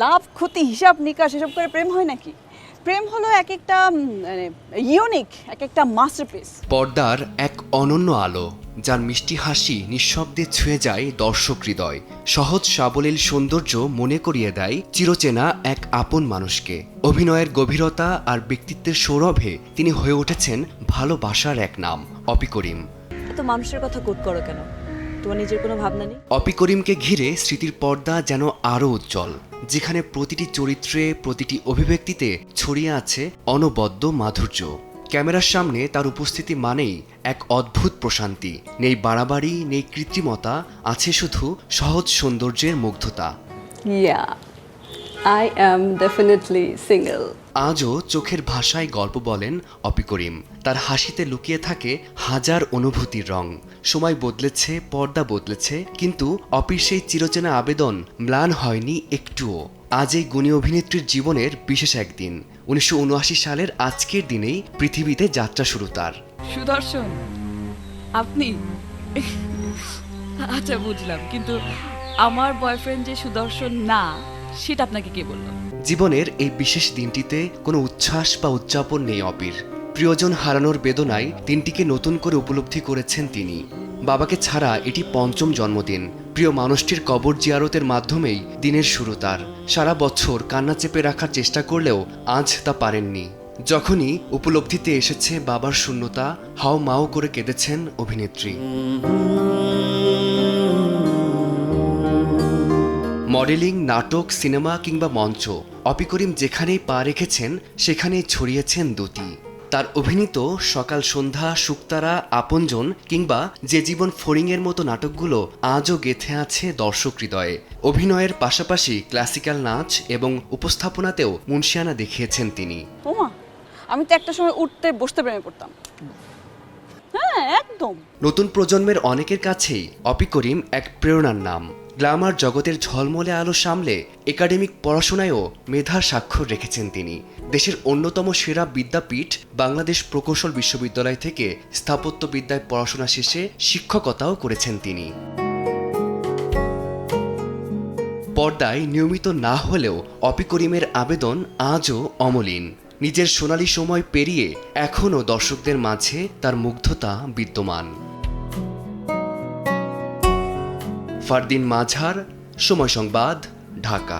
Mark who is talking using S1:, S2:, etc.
S1: লাভ ক্ষতি হিসাব নিকাশ এসব করে প্রেম হয় নাকি? প্রেম হলো এক একটা ইউনিক, এক একটা মাস্টারপিস।
S2: পর্দার এক অনন্য আলো, যার মিষ্টি হাসি নিঃশব্দে ছুঁয়ে যায় দর্শক হৃদয়। সহজ সাবলীল সৌন্দর্য মনে করিয়ে দেয় চিরচেনা এক আপন মানুষকে। অভিনয়ের গভীরতা আর ব্যক্তিত্বের সৌরভে তিনি হয়ে উঠেছেন ভালোবাসার এক নাম, অপি করিম।
S3: এত মানুষের কথা কোট করো কেন? তোমার নিজের কোনো ভাবনা নেই?
S2: অপি করিমকে ঘিরে স্মৃতির পর্দা যেন আরও উজ্জ্বল, যেখানে প্রতিটি চরিত্রে, প্রতিটি অভিব্যক্তিতে ছড়িয়ে আছে অনবদ্য মাধুর্য। ক্যামেরার সামনে তার উপস্থিতি মানেই এক অদ্ভুত প্রশান্তি। নেই বাড়াবাড়ি, নেই কৃত্রিমতা, আছে শুধু সহজ সৌন্দর্যের মুগ্ধতা।
S1: ইয়া, আই অ্যাম ডেফিনেটলি সিঙ্গেল।
S2: আজও চোখের ভাষায় গল্প বলেন অপি করিম। তার হাসিতে লুকিয়ে থাকে হাজার অনুভূতির রং। সময় বদলেছে, পর্দা বদলেছে, কিন্তু অপির সেই চিরচেনা আবেদন ম্লান হয়নি একটুও। আজ এই গুণী অভিনেত্রীর জীবনের বিশেষ একদিন। 1979 সালের আজকের দিনেই পৃথিবীতে যাত্রা শুরু তার।
S4: সুদর্শন, আপনি? আচ্ছা, বুঝলাম, কিন্তু আমার বয়ফ্রেন্ড যে সুদর্শন না, সেটা আপনাকে কে বলল?
S2: জীবনের এই বিশেষ দিনটিতে কোনো উচ্ছ্বাস বা উদযাপন নেই অপির। প্রিয়জন হারানোর বেদনায় দিনটিকে নতুন করে উপলব্ধি করেছেন তিনি। বাবাকে ছাড়া এটি পঞ্চম জন্মদিন। প্রিয় মানুষটির কবর জিয়ারতের মাধ্যমেই দিনের শুরু তার। সারা বছর কান্না চেপে রাখার চেষ্টা করলেও আজ তা পারেননি। যখনই উপলব্ধিতে এসেছে বাবার শূন্যতা, হাও মাও করে কেঁদেছেন অভিনেত্রী। মডেলিং, নাটক, সিনেমা কিংবা মঞ্চ, অপি করিম যেখানেই পা রেখেছেন সেখানেই ছড়িয়েছেন দ্যুতি। তার অভিনীত সকাল সন্ধ্যা, শুকতারা, আপনজন কিংবা যে জীবন ফড়িংয়ের মতো নাটকগুলো আজও গেঁথে আছে দর্শক হৃদয়ে। অভিনয়ের পাশাপাশি ক্লাসিক্যাল নাচ এবং উপস্থাপনাতেও মুনশিয়ানা দেখিয়েছেন তিনি।
S1: ওমা, আমি তো একটা সময় উঠতে বসতে প্রেমে পড়তাম। হ্যাঁ, একদম।
S2: নতুন প্রজন্মের অনেকের কাছেই অপি করিম এক প্রেরণার নাম। গ্ল্যামার জগতের ঝলমলে আলো সামলে একাডেমিক পড়াশোনায়ও মেধার স্বাক্ষর রেখেছেন তিনি। দেশের অন্যতম সেরা বিদ্যাপীঠ বাংলাদেশ প্রকৌশল বিশ্ববিদ্যালয় থেকে স্থাপত্যবিদ্যায় পড়াশোনা শেষে শিক্ষকতাও করেছেন তিনি। পর্দায় নিয়মিত না হলেও অপি করিমের আবেদন আজও অমলিন। নিজের সোনালী সময় পেরিয়ে এখনও দর্শকদের মাঝে তার মুগ্ধতা বিদ্যমান। ফারদিন মাঝার, সময় সংবাদ, ঢাকা।